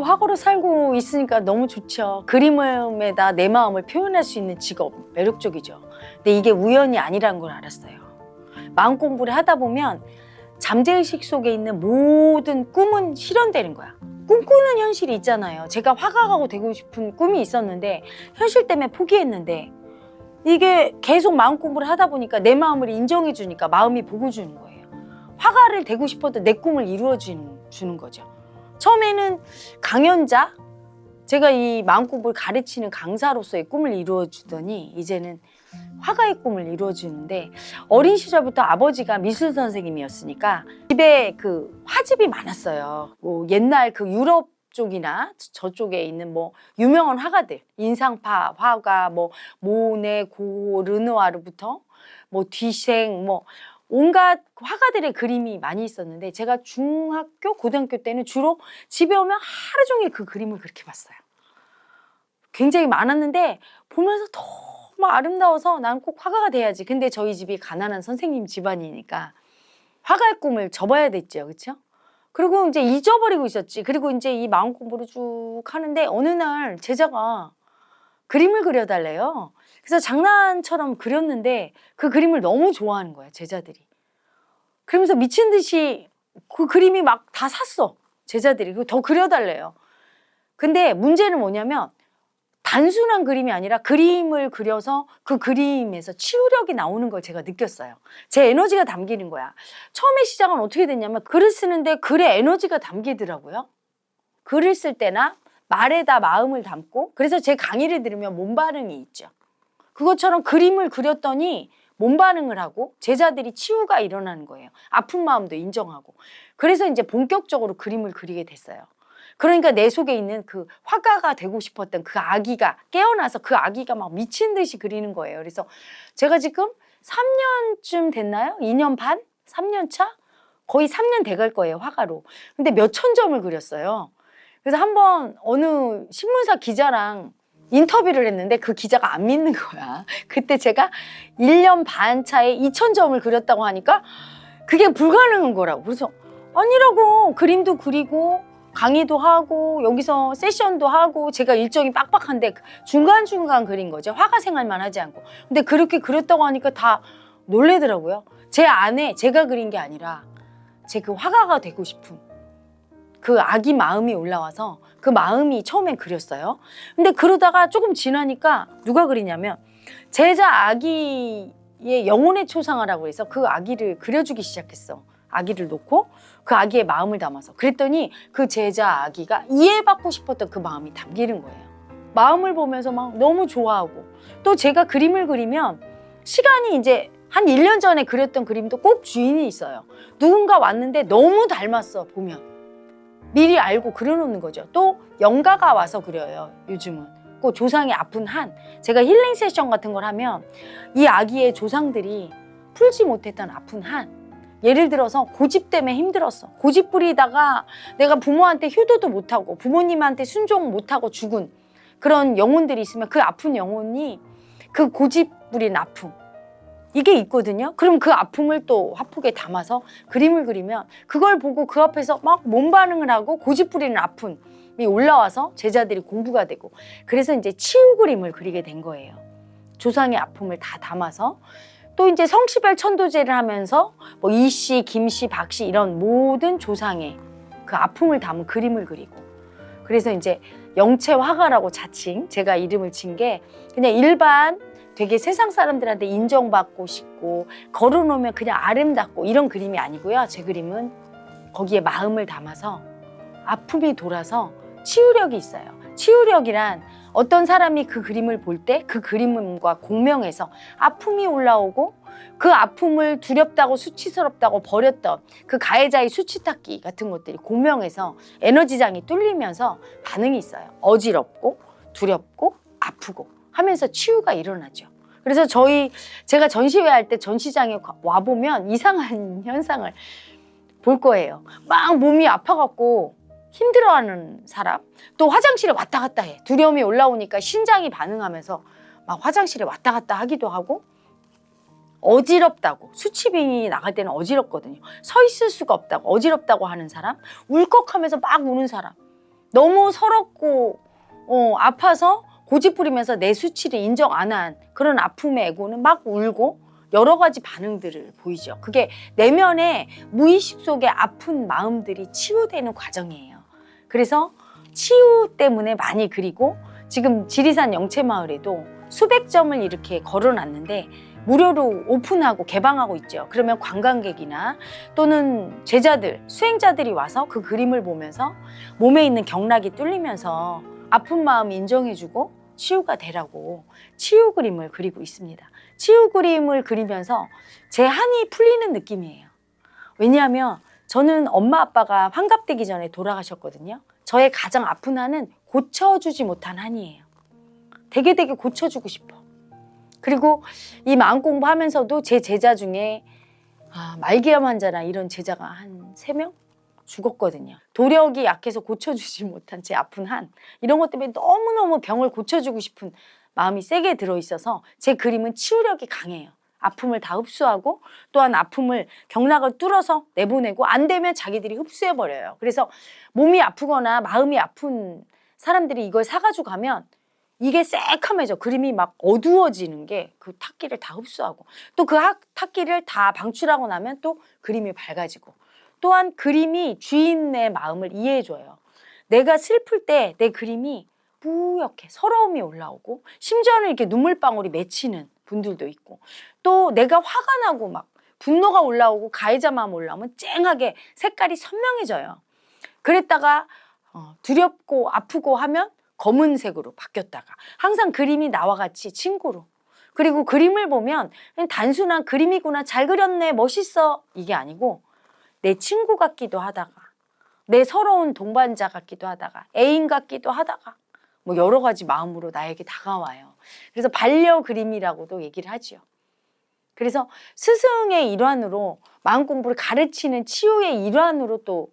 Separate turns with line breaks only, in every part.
화가로 살고 있으니까 너무 좋죠. 그림에다 내 마음을 표현할 수 있는 직업, 매력적이죠. 근데 이게 우연이 아니라는 걸 알았어요. 마음 공부를 하다 보면 잠재의식 속에 있는 모든 꿈은 실현되는 거야. 꿈꾸는 현실이 있잖아요. 제가 화가가 되고 싶은 꿈이 있었는데 현실 때문에 포기했는데 이게 계속 마음 공부를 하다 보니까 내 마음을 인정해 주니까 마음이 보고 주는 거예요. 화가를 되고 싶어도 내 꿈을 이루어 주는 거죠. 처음에는 강연자, 제가 이 마음 공부를 가르치는 강사로서의 꿈을 이루어 주더니 이제는 화가의 꿈을 이루어 주는데, 어린 시절부터 아버지가 미술 선생님이었으니까 집에 그 화집이 많았어요. 뭐 옛날 그 유럽 쪽이나 저쪽에 있는 뭐 유명한 화가들, 인상파 화가 뭐 모네, 고, 르누아르부터 뭐 뒤생 뭐 온갖 화가들의 그림이 많이 있었는데, 제가 중학교, 고등학교 때는 주로 집에 오면 하루 종일 그 그림을 그렇게 봤어요. 굉장히 많았는데 보면서 너무 아름다워서 난 꼭 화가가 돼야지. 근데 저희 집이 가난한 선생님 집안이니까 화가의 꿈을 접어야 됐죠. 그렇죠? 그리고 이제 잊어버리고 있었지. 그리고 이제 이 마음 공부를 쭉 하는데 어느 날 제자가 그림을 그려달래요. 그래서 장난처럼 그렸는데 그 그림을 너무 좋아하는 거야, 제자들이. 그러면서 미친 듯이 그 그림이 막 다 샀어, 제자들이. 그거 더 그려달래요. 근데 문제는 뭐냐면 단순한 그림이 아니라 그림을 그려서 그 그림에서 치유력이 나오는 걸 제가 느꼈어요. 제 에너지가 담기는 거야. 처음에 시작은 어떻게 됐냐면 글을 쓰는데 글에 에너지가 담기더라고요. 글을 쓸 때나 말에다 마음을 담고, 그래서 제 강의를 들으면 몸 반응이 있죠. 그것처럼 그림을 그렸더니 몸 반응을 하고 제자들이 치유가 일어나는 거예요. 아픈 마음도 인정하고. 그래서 이제 본격적으로 그림을 그리게 됐어요. 그러니까 내 속에 있는 그 화가가 되고 싶었던 그 아기가 깨어나서 그 아기가 막 미친 듯이 그리는 거예요. 그래서 제가 지금 3년쯤 됐나요? 2년 반? 3년 차? 거의 3년 돼갈 거예요, 화가로. 근데 몇천 점을 그렸어요. 그래서 한번 어느 신문사 기자랑 인터뷰를 했는데 그 기자가 안 믿는 거야. 그때 제가 1년 반 차에 2,000점을 그렸다고 하니까 그게 불가능한 거라고. 그래서 아니라고, 그림도 그리고 강의도 하고 여기서 세션도 하고 제가 일정이 빡빡한데 중간중간 그린 거죠. 화가 생활만 하지 않고. 근데 그렇게 그렸다고 하니까 다 놀래더라고요. 제 안에 제가 그린 게 아니라 제 그 화가가 되고 싶은 그 아기 마음이 올라와서 그 마음이 처음엔 그렸어요. 근데 그러다가 조금 지나니까 누가 그리냐면 제자 아기의 영혼의 초상화라고 해서 그 아기를 그려주기 시작했어. 아기를 놓고 그 아기의 마음을 담아서. 그랬더니 그 제자 아기가 이해받고 싶었던 그 마음이 담기는 거예요. 마음을 보면서 막 너무 좋아하고, 또 제가 그림을 그리면 시간이 이제 한 1년 전에 그렸던 그림도 꼭 주인이 있어요. 누군가 왔는데 너무 닮았어, 보면. 미리 알고 그려놓는 거죠. 또 영가가 와서 그려요, 요즘은. 그 조상이 아픈 한, 제가 힐링 세션 같은 걸 하면 이 아기의 조상들이 풀지 못했던 아픈 한, 예를 들어서 고집 때문에 힘들었어. 고집 부리다가 내가 부모한테 효도도 못하고 부모님한테 순종 못하고 죽은 그런 영혼들이 있으면 그 아픈 영혼이 그 고집 부린 아픔, 이게 있거든요. 그럼 그 아픔을 또 화폭에 담아서 그림을 그리면 그걸 보고 그 앞에서 막 몸 반응을 하고 고집 부리는 아픔이 올라와서 제자들이 공부가 되고, 그래서 이제 치유 그림을 그리게 된 거예요. 조상의 아픔을 다 담아서. 또 이제 성씨별 천도제를 하면서 뭐 이씨, 김씨, 박씨 이런 모든 조상의 그 아픔을 담은 그림을 그리고, 그래서 이제 영체 화가라고 자칭 제가 이름을 친 게 그냥 일반 되게 세상 사람들한테 인정받고 싶고 걸어놓으면 그냥 아름답고 이런 그림이 아니고요. 제 그림은 거기에 마음을 담아서 아픔이 돌아서 치유력이 있어요. 치유력이란 어떤 사람이 그 그림을 볼 때 그 그림과 공명해서 아픔이 올라오고 그 아픔을 두렵다고 수치스럽다고 버렸던 그 가해자의 수치타기 같은 것들이 공명해서 에너지장이 뚫리면서 반응이 있어요. 어지럽고 두렵고 아프고 하면서 치유가 일어나죠. 그래서 제가 전시회 할 때 전시장에 와보면 이상한 현상을 볼 거예요. 막 몸이 아파갖고 힘들어하는 사람, 또 화장실에 왔다 갔다 해. 두려움이 올라오니까 신장이 반응하면서 막 화장실에 왔다 갔다 하기도 하고, 어지럽다고, 수치빙이 나갈 때는 어지럽거든요. 서 있을 수가 없다고, 어지럽다고 하는 사람, 울컥하면서 막 우는 사람, 너무 서럽고 아파서 고집 부리면서 내 수치를 인정 안 한 그런 아픔의 에고는 막 울고 여러 가지 반응들을 보이죠. 그게 내면의 무의식 속의 아픈 마음들이 치유되는 과정이에요. 그래서 치유 때문에 많이 그리고 지금 지리산 영채마을에도 수백 점을 이렇게 걸어놨는데 무료로 오픈하고 개방하고 있죠. 그러면 관광객이나 또는 제자들, 수행자들이 와서 그 그림을 보면서 몸에 있는 경락이 뚫리면서 아픈 마음 인정해주고 치유가 되라고 치유 그림을 그리고 있습니다. 치유 그림을 그리면서 제 한이 풀리는 느낌이에요. 왜냐하면 저는 엄마 아빠가 환갑되기 전에 돌아가셨거든요. 저의 가장 아픈 한은 고쳐주지 못한 한이에요. 되게 고쳐주고 싶어. 그리고 이 마음 공부하면서도 제 제자 중에 말기암 환자나 이런 제자가 한 3명 죽었거든요. 도력이 약해서 고쳐주지 못한 제 아픈 한, 이런 것 때문에 너무너무 병을 고쳐주고 싶은 마음이 세게 들어있어서 제 그림은 치유력이 강해요. 아픔을 다 흡수하고 또한 아픔을 경락을 뚫어서 내보내고 안 되면 자기들이 흡수해버려요. 그래서 몸이 아프거나 마음이 아픈 사람들이 이걸 사가지고 가면 이게 새카매져. 그림이 막 어두워지는 게 그 탁기를 다 흡수하고 또 그 탁기를 다 방출하고 나면 또 그림이 밝아지고 또한 그림이 주인의 마음을 이해해줘요. 내가 슬플 때 내 그림이 뿌옇게 서러움이 올라오고 심지어는 이렇게 눈물방울이 맺히는 분들도 있고 또 내가 화가 나고 막 분노가 올라오고 가해자 마음 올라오면 쨍하게 색깔이 선명해져요. 그랬다가 두렵고 아프고 하면 검은색으로 바뀌었다가 항상 그림이 나와 같이 친구로 그리고 그림을 보면 그냥 단순한 그림이구나 잘 그렸네 멋있어 이게 아니고 내 친구 같기도 하다가 내 서러운 동반자 같기도 하다가 애인 같기도 하다가 뭐 여러 가지 마음으로 나에게 다가와요. 그래서 반려 그림이라고도 얘기를 하지요. 그래서 스승의 일환으로 마음 공부를 가르치는 치유의 일환으로 또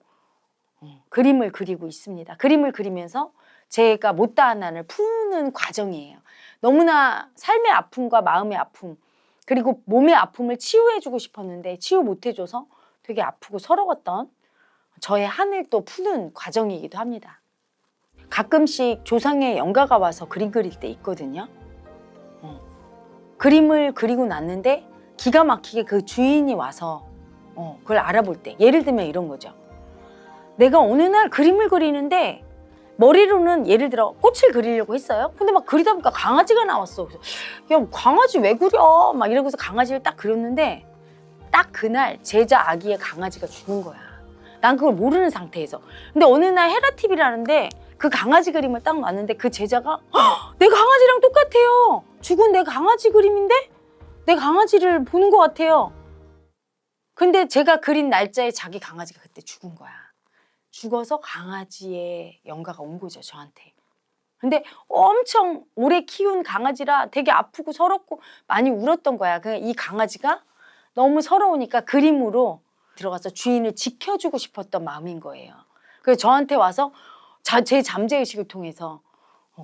그림을 그리고 있습니다. 그림을 그리면서 제가 못다한 한을 푸는 과정이에요. 너무나 삶의 아픔과 마음의 아픔 그리고 몸의 아픔을 치유해주고 싶었는데 치유 못해줘서 되게 아프고 서러웠던 저의 한을 또 푸는 과정이기도 합니다. 가끔씩 조상의 영가가 와서 그림 그릴 때 있거든요. 그림을 그리고 났는데 기가 막히게 그 주인이 와서 그걸 알아볼 때 예를 들면 이런 거죠. 내가 어느 날 그림을 그리는데 머리로는 예를 들어 꽃을 그리려고 했어요. 근데 막 그리다 보니까 강아지가 나왔어. 그래서 야 강아지 왜 그려? 막 이러고서 강아지를 딱 그렸는데 딱 그날 제자 아기의 강아지가 죽은 거야. 난 그걸 모르는 상태에서. 근데 어느 날 헤라TV라는데 그 강아지 그림을 딱 놨는데 그 제자가 내 강아지랑 똑같아요. 죽은 내 강아지 그림인데 내 강아지를 보는 것 같아요. 근데 제가 그린 날짜에 자기 강아지가 그때 죽은 거야. 죽어서 강아지의 영가가 온 거죠, 저한테. 근데 엄청 오래 키운 강아지라 되게 아프고 서럽고 많이 울었던 거야. 이 강아지가 너무 서러우니까 그림으로 들어가서 주인을 지켜주고 싶었던 마음인 거예요. 그래서 저한테 와서 제 잠재의식을 통해서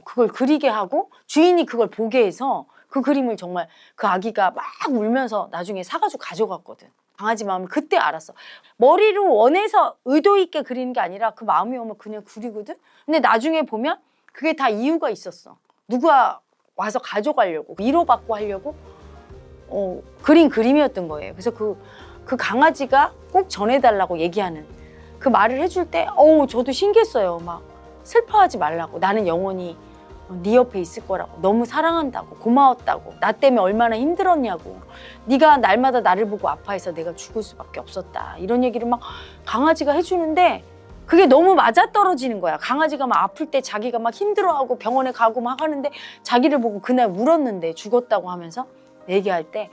그걸 그리게 하고 주인이 그걸 보게 해서 그 그림을 정말 그 아기가 막 울면서 나중에 사가지고 가져갔거든. 강아지 마음을 그때 알았어. 머리로 원해서 의도 있게 그리는 게 아니라 그 마음이 오면 그냥 그리거든. 근데 나중에 보면 그게 다 이유가 있었어. 누가 와서 가져가려고 위로받고 하려고 그린 그림이었던 거예요. 그래서 그 강아지가 꼭 전해달라고 얘기하는 그 말을 해줄 때 저도 신기했어요. 막 슬퍼하지 말라고. 나는 영원히 네 옆에 있을 거라고. 너무 사랑한다고. 고마웠다고. 나 때문에 얼마나 힘들었냐고. 네가 날마다 나를 보고 아파해서 내가 죽을 수밖에 없었다. 이런 얘기를 막 강아지가 해주는데 그게 너무 맞아떨어지는 거야. 강아지가 막 아플 때 자기가 막 힘들어하고 병원에 가고 막 하는데 자기를 보고 그날 울었는데 죽었다고 하면서 얘기할 때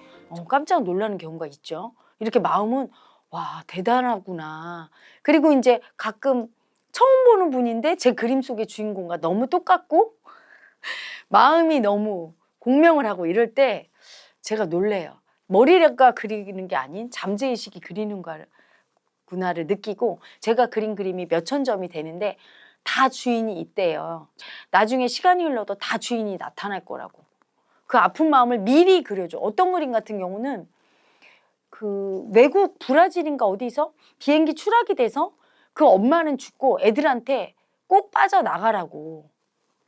깜짝 놀라는 경우가 있죠. 이렇게 마음은 와 대단하구나. 그리고 이제 가끔 처음 보는 분인데 제 그림 속의 주인공과 너무 똑같고 마음이 너무 공명을 하고 이럴 때 제가 놀래요. 머리가 그리는 게 아닌 잠재의식이 그리는 구나를 느끼고 제가 그린 그림이 몇천 점이 되는데 다 주인이 있대요. 나중에 시간이 흘러도 다 주인이 나타날 거라고. 그 아픈 마음을 미리 그려줘. 어떤 그림 같은 경우는 그 외국 브라질인가 어디서 비행기 추락이 돼서 그 엄마는 죽고 애들한테 꼭 빠져나가라고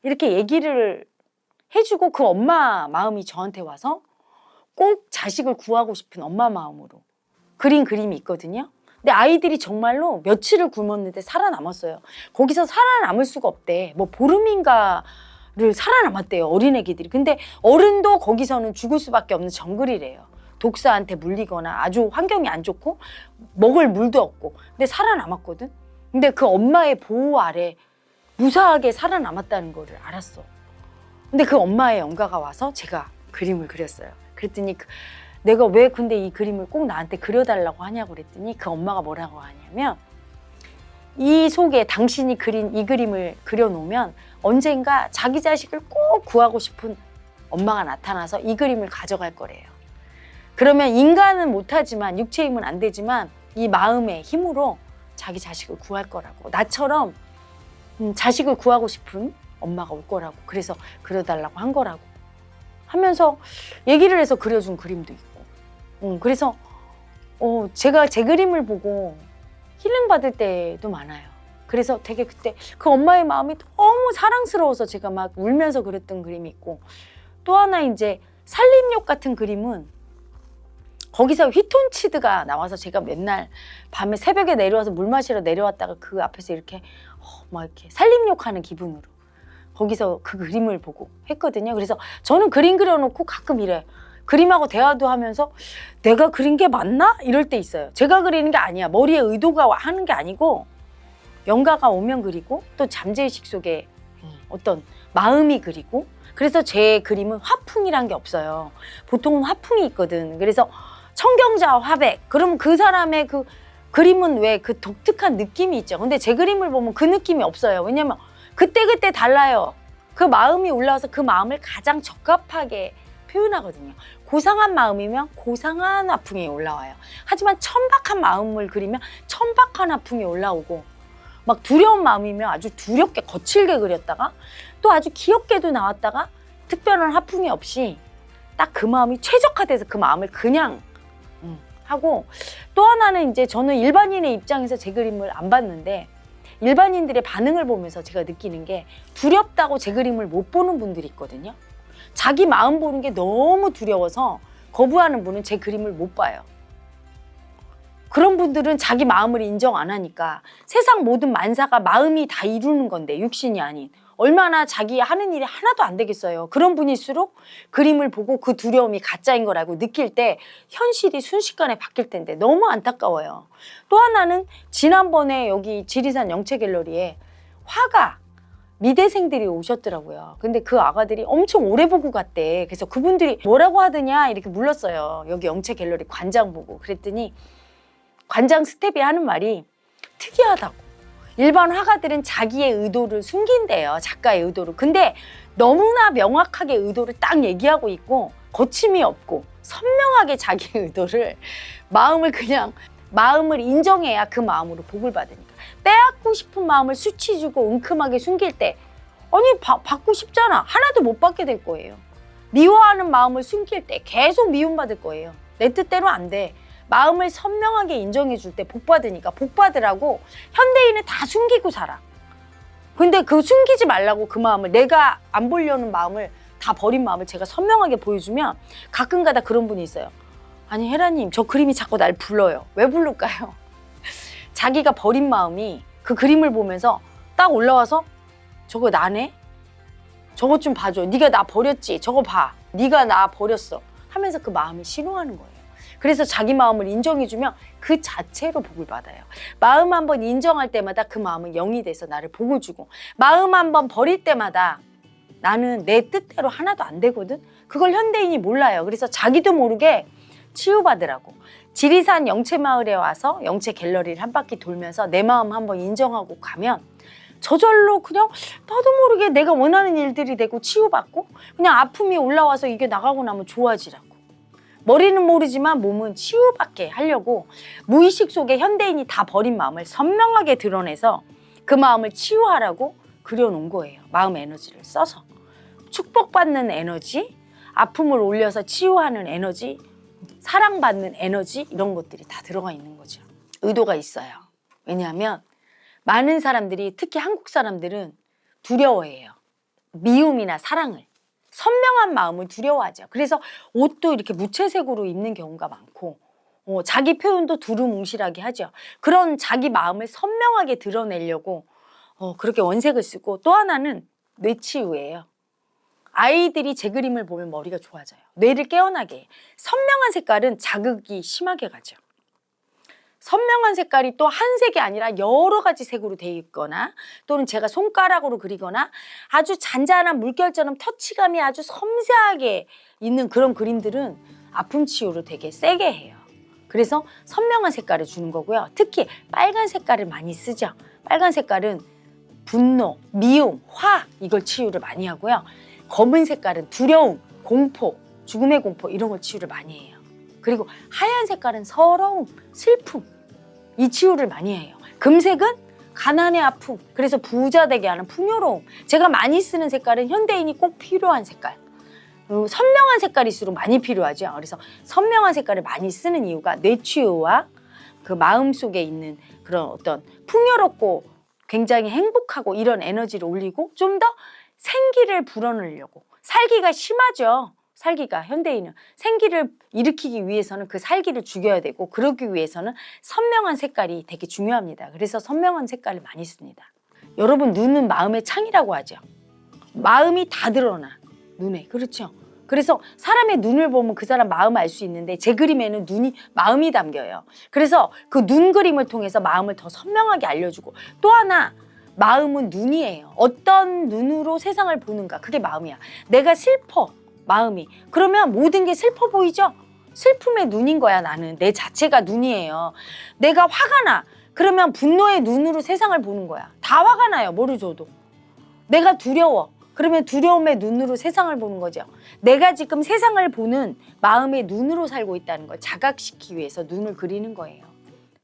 이렇게 얘기를 해주고 그 엄마 마음이 저한테 와서 꼭 자식을 구하고 싶은 엄마 마음으로 그린 그림이 있거든요. 근데 아이들이 정말로 며칠을 굶었는데 살아남았어요. 거기서 살아남을 수가 없대. 뭐 보름인가를 살아남았대요, 어린애기들이. 근데 어른도 거기서는 죽을 수밖에 없는 정글이래요. 독사한테 물리거나 아주 환경이 안 좋고 먹을 물도 없고. 근데 살아남았거든. 근데 그 엄마의 보호 아래 무사하게 살아남았다는 거를 알았어. 근데 그 엄마의 영가가 와서 제가 그림을 그렸어요. 그랬더니 내가 왜 근데 이 그림을 꼭 나한테 그려달라고 하냐고 그랬더니 그 엄마가 뭐라고 하냐면 이 속에 당신이 그린 이 그림을 그려놓으면 언젠가 자기 자식을 꼭 구하고 싶은 엄마가 나타나서 이 그림을 가져갈 거래요. 그러면 인간은 못하지만 육체의 힘은 안 되지만 이 마음의 힘으로 자기 자식을 구할 거라고. 나처럼 자식을 구하고 싶은 엄마가 올 거라고. 그래서 그려달라고 한 거라고 하면서 얘기를 해서 그려준 그림도 있고. 그래서 제가 제 그림을 보고 힐링받을 때도 많아요. 그래서 되게 그때 그 엄마의 마음이 너무 사랑스러워서 제가 막 울면서 그렸던 그림이 있고, 또 하나 이제 산림욕 같은 그림은 거기서 휘톤치드가 나와서 제가 맨날 밤에 새벽에 내려와서 물 마시러 내려왔다가 그 앞에서 이렇게 막 이렇게 산림욕하는 기분으로 거기서 그 그림을 보고 했거든요. 그래서 저는 그림 그려놓고 가끔 이래. 그림하고 대화도 하면서 내가 그린 게 맞나? 이럴 때 있어요. 제가 그리는 게 아니야. 머리에 의도가 하는 게 아니고 영가가 오면 그리고 또 잠재의식 속에 어떤 마음이 그리고, 그래서 제 그림은 화풍이란 게 없어요. 보통은 화풍이 있거든. 그래서 청경자 화백, 그럼 그 사람의 그 그림은 왜 그 독특한 느낌이 있죠. 근데 제 그림을 보면 그 느낌이 없어요. 왜냐면 그때그때 달라요. 그 마음이 올라와서 그 마음을 가장 적합하게 표현하거든요. 고상한 마음이면 고상한 화풍이 올라와요. 하지만 천박한 마음을 그리면 천박한 화풍이 올라오고, 막 두려운 마음이면 아주 두렵게 거칠게 그렸다가 또 아주 귀엽게도 나왔다가 특별한 화풍이 없이 딱 그 마음이 최적화돼서 그 마음을 그냥 하고, 또 하나는 이제 저는 일반인의 입장에서 제 그림을 안 봤는데 일반인들의 반응을 보면서 제가 느끼는 게, 두렵다고 제 그림을 못 보는 분들이 있거든요. 자기 마음 보는 게 너무 두려워서 거부하는 분은 제 그림을 못 봐요. 그런 분들은 자기 마음을 인정 안 하니까 세상 모든 만사가 마음이 다 이루는 건데 육신이 아닌, 얼마나 자기 하는 일이 하나도 안 되겠어요. 그런 분일수록 그림을 보고 그 두려움이 가짜인 거라고 느낄 때 현실이 순식간에 바뀔 텐데 너무 안타까워요. 또 하나는 지난번에 여기 지리산 영채갤러리에 화가 미대생들이 오셨더라고요. 근데 그 아가들이 엄청 오래 보고 갔대. 그래서 그분들이 뭐라고 하더냐 이렇게 물렀어요. 여기 영채갤러리 관장 보고. 그랬더니 관장 스텝이 하는 말이 특이하다고. 일반 화가들은 자기의 의도를 숨긴대요. 작가의 의도를. 근데 너무나 명확하게 의도를 딱 얘기하고 있고 거침이 없고 선명하게 자기의 의도를, 마음을 인정해야 그 마음으로 복을 받으니까. 빼앗고 싶은 마음을 수치주고 은큼하게 숨길 때 받고 싶잖아. 하나도 못 받게 될 거예요. 미워하는 마음을 숨길 때 계속 미움받을 거예요. 내 뜻대로 안 돼. 마음을 선명하게 인정해 줄 때 복 받으니까 복 받으라고 현대인은 다 숨기고 살아. 근데 그 숨기지 말라고 그 마음을, 내가 안 보려는 마음을, 다 버린 마음을 제가 선명하게 보여주면 가끔가다 그런 분이 있어요. 아니 헤라님, 저 그림이 자꾸 날 불러요. 왜 부를까요? 자기가 버린 마음이 그 그림을 보면서 딱 올라와서 저거 나네? 저것 좀 봐줘. 네가 나 버렸지? 저거 봐. 네가 나 버렸어. 하면서 그 마음이 신호하는 거예요. 그래서 자기 마음을 인정해주면 그 자체로 복을 받아요. 마음 한번 인정할 때마다 그 마음은 영이 돼서 나를 복을 주고, 마음 한번 버릴 때마다 나는 내 뜻대로 하나도 안 되거든. 그걸 현대인이 몰라요. 그래서 자기도 모르게 치유받으라고 지리산 영채마을에 와서 영채갤러리를 한 바퀴 돌면서 내 마음 한번 인정하고 가면 저절로 그냥 나도 모르게 내가 원하는 일들이 되고 치유받고, 그냥 아픔이 올라와서 이게 나가고 나면 좋아지라고. 머리는 모르지만 몸은 치유받게 하려고 무의식 속에 현대인이 다 버린 마음을 선명하게 드러내서 그 마음을 치유하라고 그려놓은 거예요. 마음의 에너지를 써서. 축복받는 에너지, 아픔을 올려서 치유하는 에너지, 사랑받는 에너지, 이런 것들이 다 들어가 있는 거죠. 의도가 있어요. 왜냐하면 많은 사람들이, 특히 한국 사람들은 두려워해요. 미움이나 사랑을. 선명한 마음을 두려워하죠. 그래서 옷도 이렇게 무채색으로 입는 경우가 많고 자기 표현도 두루뭉실하게 하죠. 그런 자기 마음을 선명하게 드러내려고 그렇게 원색을 쓰고, 또 하나는 뇌치유예요. 아이들이 제 그림을 보면 머리가 좋아져요. 뇌를 깨어나게 해요. 선명한 색깔은 자극이 심하게 가죠. 선명한 색깔이 또 한 색이 아니라 여러 가지 색으로 되어 있거나, 또는 제가 손가락으로 그리거나 아주 잔잔한 물결처럼 터치감이 아주 섬세하게 있는 그런 그림들은 아픔 치유를 되게 세게 해요. 그래서 선명한 색깔을 주는 거고요. 특히 빨간 색깔을 많이 쓰죠. 빨간 색깔은 분노, 미움, 화, 이걸 치유를 많이 하고요. 검은 색깔은 두려움, 공포, 죽음의 공포, 이런 걸 치유를 많이 해요. 그리고 하얀 색깔은 서러움, 슬픔, 이 치유를 많이 해요. 금색은 가난의 아픔, 그래서 부자 되게 하는 풍요로움. 제가 많이 쓰는 색깔은 현대인이 꼭 필요한 색깔. 선명한 색깔일수록 많이 필요하죠. 그래서 선명한 색깔을 많이 쓰는 이유가 뇌치유와 그 마음속에 있는 그런 어떤 풍요롭고 굉장히 행복하고 이런 에너지를 올리고, 좀 더 생기를 불어넣으려고. 살기가 심하죠. 살기가, 현대인은 생기를 일으키기 위해서는 그 살기를 죽여야 되고, 그러기 위해서는 선명한 색깔이 되게 중요합니다. 그래서 선명한 색깔을 많이 씁니다. 여러분, 눈은 마음의 창이라고 하죠. 마음이 다 드러나, 눈에. 그렇죠. 그래서 사람의 눈을 보면 그 사람 마음을 알 수 있는데, 제 그림에는 마음이 담겨요. 그래서 그 눈 그림을 통해서 마음을 더 선명하게 알려주고, 또 하나, 마음은 눈이에요. 어떤 눈으로 세상을 보는가, 그게 마음이야. 내가 슬퍼, 마음이. 그러면 모든 게 슬퍼 보이죠? 슬픔의 눈인 거야, 나는. 내 자체가 눈이에요. 내가 화가 나. 그러면 분노의 눈으로 세상을 보는 거야. 다 화가 나요, 뭐를 줘도. 내가 두려워. 그러면 두려움의 눈으로 세상을 보는 거죠. 내가 지금 세상을 보는 마음의 눈으로 살고 있다는 걸 자각시키기 위해서 눈을 그리는 거예요.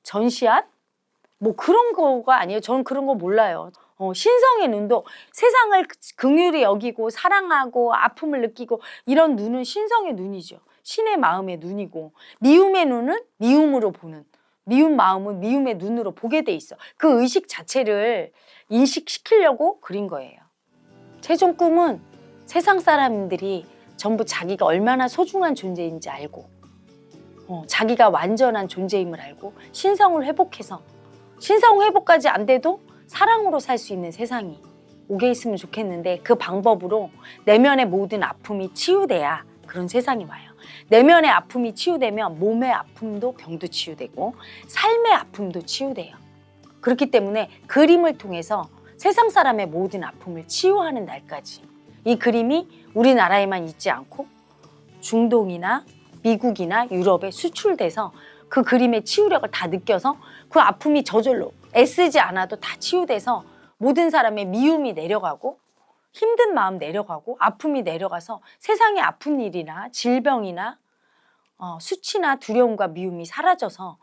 전시안? 뭐 그런 거가 아니에요. 저는 그런 거 몰라요. 신성의 눈도 세상을 긍휼히 여기고 사랑하고 아픔을 느끼고, 이런 눈은 신성의 눈이죠. 신의 마음의 눈이고, 미움의 눈은 미움으로 보는, 미움 마음은 미움의 눈으로 보게 돼 있어. 그 의식 자체를 인식시키려고 그린 거예요. 최종 꿈은 세상 사람들이 전부 자기가 얼마나 소중한 존재인지 알고, 자기가 완전한 존재임을 알고 신성을 회복해서, 신성 회복까지 안 돼도 사랑으로 살 수 있는 세상이 오게 있으면 좋겠는데, 그 방법으로 내면의 모든 아픔이 치유돼야 그런 세상이 와요. 내면의 아픔이 치유되면 몸의 아픔도, 병도 치유되고 삶의 아픔도 치유돼요. 그렇기 때문에 그림을 통해서 세상 사람의 모든 아픔을 치유하는 날까지, 이 그림이 우리나라에만 있지 않고 중동이나 미국이나 유럽에 수출돼서 그 그림의 치유력을 다 느껴서 그 아픔이 저절로 애쓰지 않아도 다 치유돼서 모든 사람의 미움이 내려가고, 힘든 마음 내려가고, 아픔이 내려가서 세상에 아픈 일이나 질병이나 수치나 두려움과 미움이 사라져서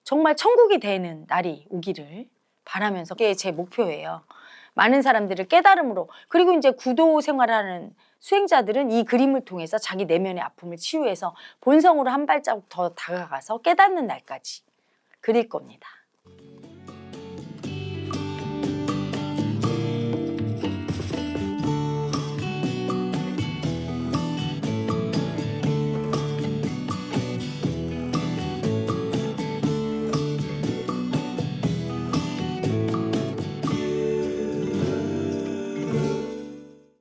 정말 천국이 되는 날이 오기를 바라면서, 그게 제 목표예요. 많은 사람들을 깨달음으로, 그리고 이제 구도 생활하는 수행자들은 이 그림을 통해서 자기 내면의 아픔을 치유해서 본성으로 한 발자국 더 다가가서 깨닫는 날까지 그릴 겁니다.